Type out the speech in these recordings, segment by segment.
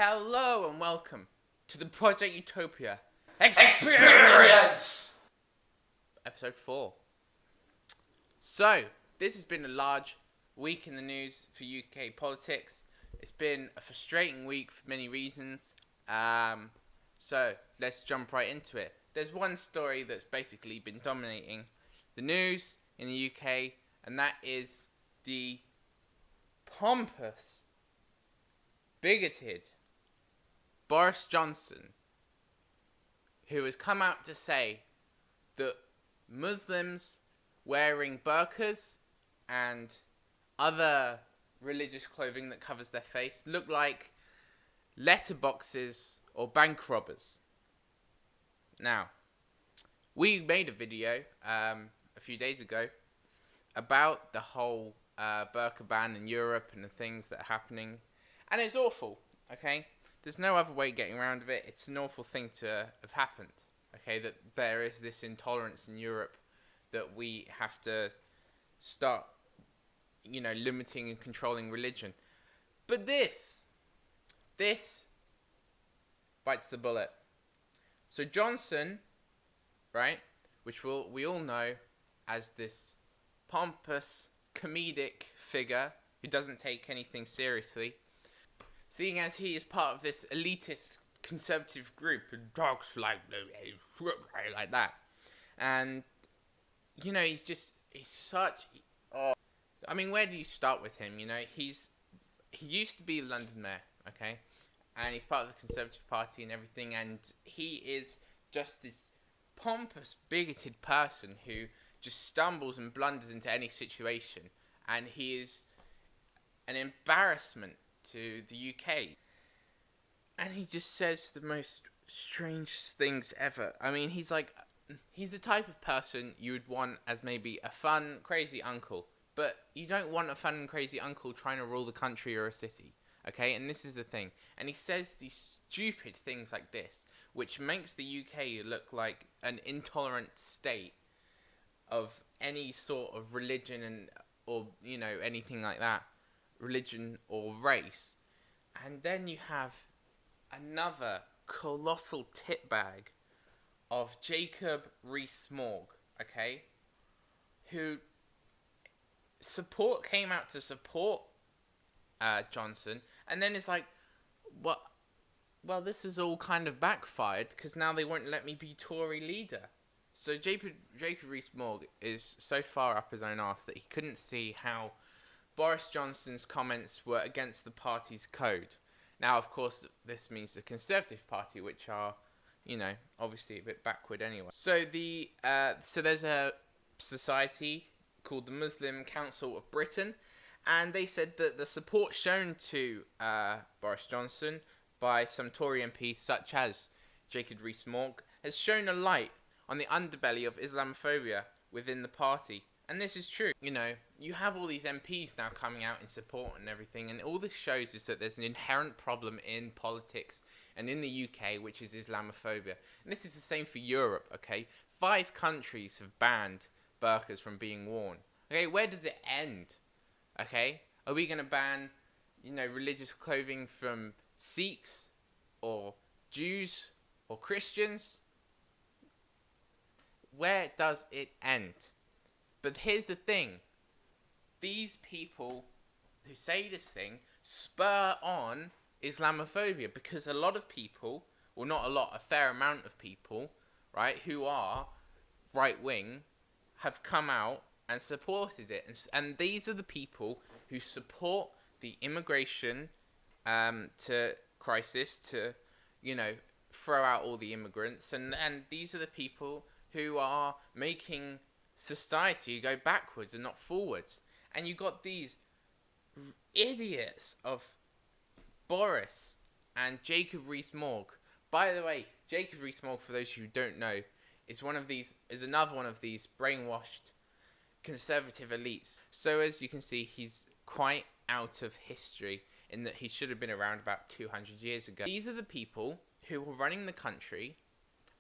Hello and welcome to the Project Utopia Experience! Episode 4. So, this has been a large week in the news for UK politics. It's been a frustrating week for many reasons. So, let's jump right into it. There's one story that's basically been dominating the news in the UK, and that is the pompous, bigoted Boris Johnson, who has come out to say that Muslims wearing burqas and other religious clothing that covers their face look like letterboxes or bank robbers. Now, we made a video a few days ago about the whole burqa ban in Europe and the things that are happening, and it's awful, okay? There's no other way getting around of it. It's an awful thing to have happened, okay? That there is this intolerance in Europe that we have to start, limiting and controlling religion. But this bites the bullet. So Johnson, right, which we all know as this pompous, comedic figure who doesn't take anything seriously, seeing as he is part of this elitist conservative group and talks like that, and he's such. Oh, I mean, where do you start with him? He used to be London mayor, okay, and he's part of the Conservative Party and everything, and he is just this pompous, bigoted person who just stumbles and blunders into any situation, and he is an embarrassment to the UK. And he just says the most strange things ever. I mean, he's the type of person you would want as maybe a fun, crazy uncle. But you don't want a fun and crazy uncle trying to rule the country or a city. Okay? And this is the thing. And he says these stupid things like this, which makes the UK look like an intolerant state of any sort of religion or anything like that. Religion or race. And then you have another colossal titbag of Rees Mogg, okay, who came out to support Johnson, and then it's like, what? Well, this is all kind of backfired because now they won't let me be Tory leader. So Jacob Rees Mogg is so far up his own arse that he couldn't see how Boris Johnson's comments were against the party's code. Now, of course, this means the Conservative Party, which are, obviously a bit backward anyway. So there's a society called the Muslim Council of Britain, and they said that the support shown to Boris Johnson by some Tory MPs, such as Jacob Rees Mogg, has shown a light on the underbelly of Islamophobia within the party. And this is true. You have all these MPs now coming out in support and everything, and all this shows is that there's an inherent problem in politics and in the UK, which is Islamophobia. And this is the same for Europe, okay? 5 countries have banned burqas from being worn. Okay, where does it end? Okay? Are we going to ban, religious clothing from Sikhs or Jews or Christians? Where does it end? But here's the thing. These people who say this thing spur on Islamophobia because a lot of people, well, not a lot, a fair amount of people, right, who are right-wing have come out and supported it. And these are the people who support the immigration crisis to, throw out all the immigrants. And these are the people who are making society go backwards and not forwards. And you got these idiots of Boris and Jacob Rees Mogg. By the way, Jacob Rees Mogg, for those who don't know, is another one of these brainwashed conservative elites. So as you can see, he's quite out of history in that he should have been around about 200 years ago. These are the people who are running the country,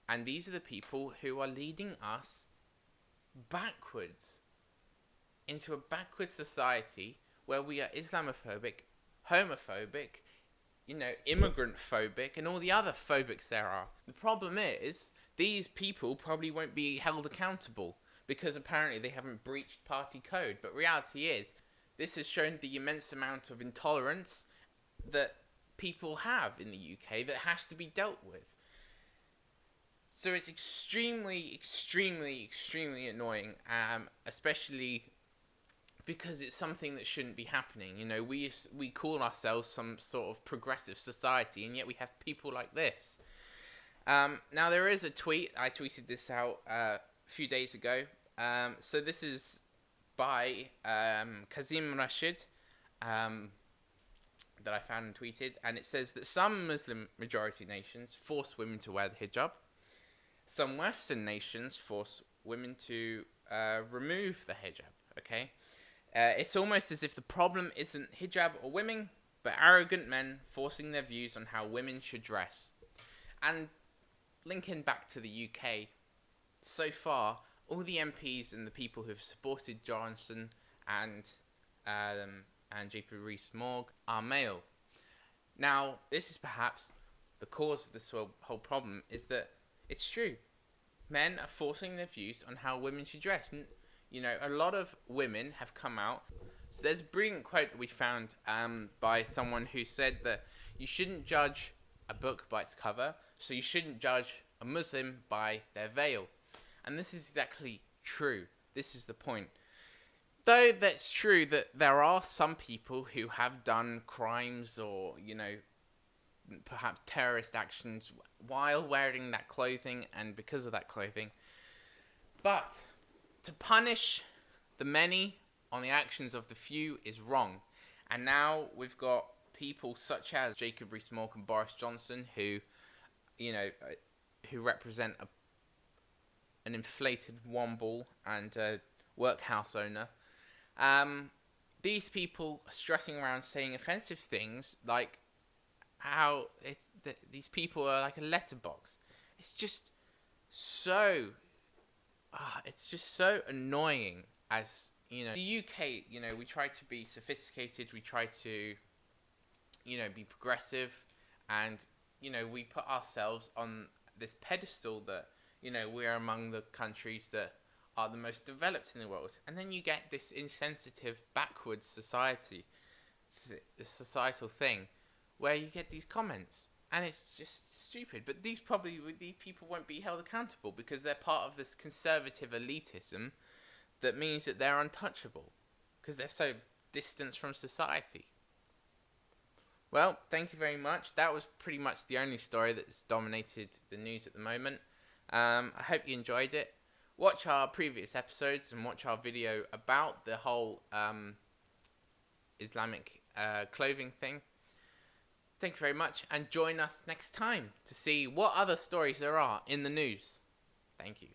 and these are the people who are leading us backwards into a backward society where we are Islamophobic, homophobic, immigrant phobic and all the other phobics there are. The problem is, these people probably won't be held accountable because apparently they haven't breached party code. But reality is, this has shown the immense amount of intolerance that people have in the UK that has to be dealt with. So it's extremely, extremely, extremely annoying, especially because it's something that shouldn't be happening. We call ourselves some sort of progressive society, and yet we have people like this. Now, there is a tweet. I tweeted this out a few days ago. So this is by Kazim Rashid that I found and tweeted. And it says that some Muslim majority nations force women to wear the hijab. Some Western nations force women to remove the hijab. Okay? It's almost as if the problem isn't hijab or women, but arrogant men forcing their views on how women should dress. And linking back to the UK, so far, all the MPs and the people who have supported Johnson and JP Rees Mogg are male. Now, this is perhaps the cause of this whole problem, is that it's true. Men are forcing their views on how women should dress. And, a lot of women have come out. So there's a brilliant quote that we found by someone who said that you shouldn't judge a book by its cover, so you shouldn't judge a Muslim by their veil. And this is exactly true. This is the point. Though that's true that there are some people who have done crimes or, perhaps terrorist actions while wearing that clothing and because of that clothing. But to punish the many on the actions of the few is wrong. And now we've got people such as Jacob Rees-Mogg and Boris Johnson who represent an inflated womble and a workhouse owner. These people are strutting around saying offensive things like how these people are like a letterbox. It's just so annoying. As the UK, we try to be sophisticated, we try to be progressive, and we put ourselves on this pedestal that we're among the countries that are the most developed in the world. And then you get this insensitive, backwards society, this societal thing, where you get these comments, and it's just stupid. But these people won't be held accountable because they're part of this conservative elitism that means that they're untouchable because they're so distant from society. Well, thank you very much. That was pretty much the only story that's dominated the news at the moment. I hope you enjoyed it. Watch our previous episodes and watch our video about the whole Islamic clothing thing. Thank you very much, and join us next time to see what other stories there are in the news. Thank you.